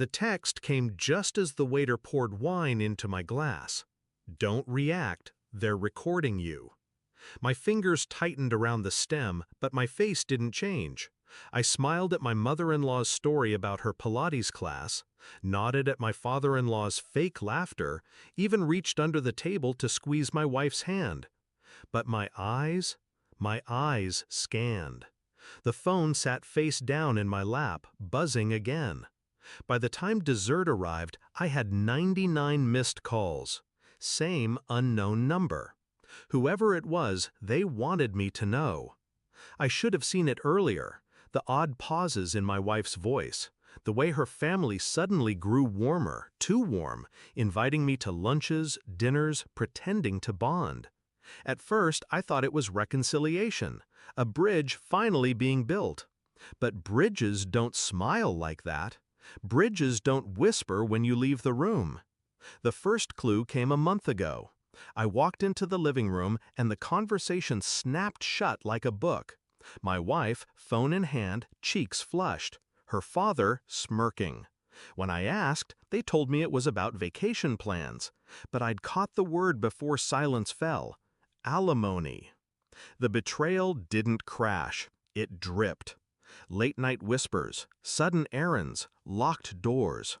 The text came just as the waiter poured wine into my glass. Don't react, they're recording you. My fingers tightened around the stem, but my face didn't change. I smiled at my mother-in-law's story about her Pilates class, nodded at my father-in-law's fake laughter, even reached under the table to squeeze my wife's hand. But my eyes scanned. The phone sat face down in my lap, buzzing again. By the time dessert arrived, I had 99 missed calls. Same unknown number. Whoever it was, they wanted me to know. I should have seen it earlier. The odd pauses in my wife's voice. The way her family suddenly grew warmer, too warm, inviting me to lunches, dinners, pretending to bond. At first, I thought it was reconciliation, a bridge finally being built. But bridges don't smile like that. Bridges don't whisper when you leave the room. The first clue came a month ago. I walked into the living room and the conversation snapped shut like a book. My wife, phone in hand, cheeks flushed. Her father, smirking. When I asked, they told me it was about vacation plans. But I'd caught the word before silence fell. Alimony. The betrayal didn't crash. It dripped. Late-night whispers, sudden errands, locked doors.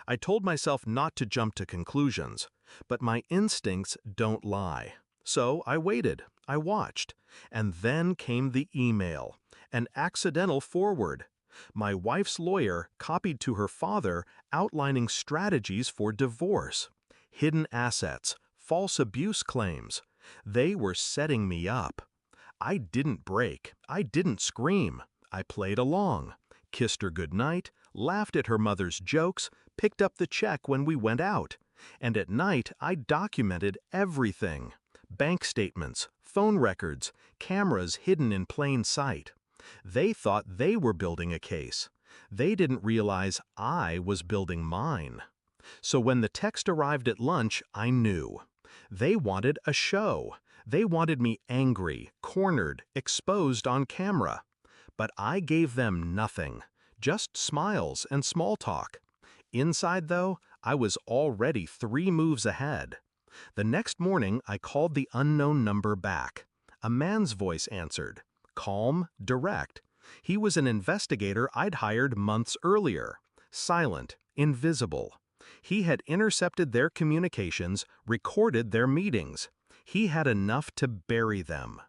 I told myself not to jump to conclusions, but my instincts don't lie. So I waited, I watched, and then came the email, an accidental forward. My wife's lawyer copied to her father outlining strategies for divorce, hidden assets, false abuse claims. They were setting me up. I didn't break, I didn't scream. I played along, kissed her goodnight, laughed at her mother's jokes, picked up the check when we went out. And at night, I documented everything. Bank statements, phone records, cameras hidden in plain sight. They thought they were building a case. They didn't realize I was building mine. So when the text arrived at lunch, I knew. They wanted a show. They wanted me angry, cornered, exposed on camera. But I gave them nothing, just smiles and small talk. Inside, though, I was already 3 moves ahead. The next morning, I called the unknown number back. A man's voice answered. Calm, direct. He was an investigator I'd hired months earlier. Silent, invisible. He had intercepted their communications, recorded their meetings. He had enough to bury them.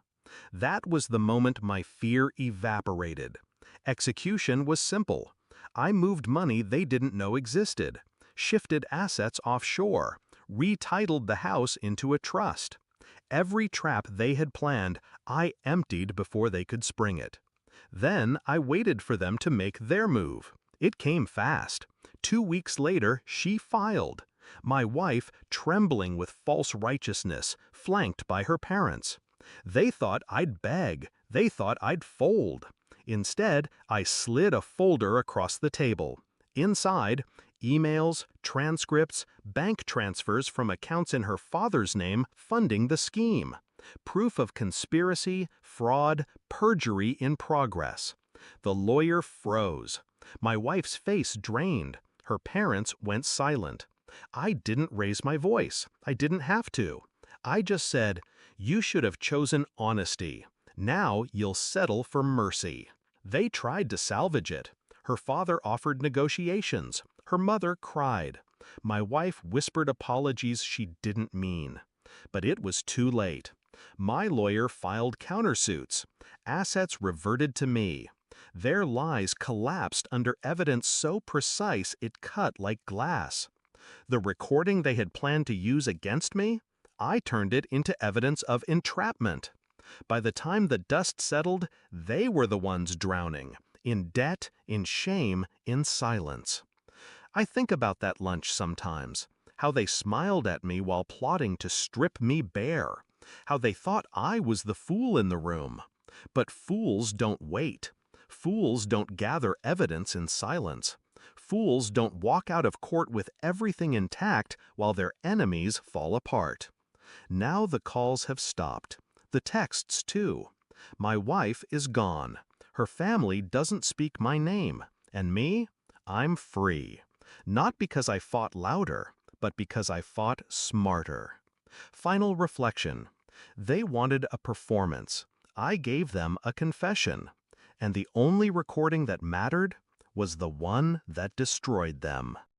That was the moment my fear evaporated. Execution was simple. I moved money they didn't know existed, shifted assets offshore, retitled the house into a trust. Every trap they had planned, I emptied before they could spring it. Then I waited for them to make their move. It came fast. 2 weeks later, she filed. My wife, trembling with false righteousness, flanked by her parents. They thought I'd beg. They thought I'd fold. Instead, I slid a folder across the table. Inside, emails, transcripts, bank transfers from accounts in her father's name funding the scheme. Proof of conspiracy, fraud, perjury in progress. The lawyer froze. My wife's face drained. Her parents went silent. I didn't raise my voice. I didn't have to. I just said, "You should have chosen honesty. Now you'll settle for mercy." They tried to salvage it. Her father offered negotiations. Her mother cried. My wife whispered apologies she didn't mean. But it was too late. My lawyer filed countersuits. Assets reverted to me. Their lies collapsed under evidence so precise it cut like glass. The recording they had planned to use against me? I turned it into evidence of entrapment. By the time the dust settled, they were the ones drowning, in debt, in shame, in silence. I think about that lunch sometimes, how they smiled at me while plotting to strip me bare, how they thought I was the fool in the room. But fools don't wait. Fools don't gather evidence in silence. Fools don't walk out of court with everything intact while their enemies fall apart. Now the calls have stopped. The texts, too. My wife is gone. Her family doesn't speak my name. And me? I'm free. Not because I fought louder, but because I fought smarter. Final reflection. They wanted a performance. I gave them a confession. And the only recording that mattered was the one that destroyed them.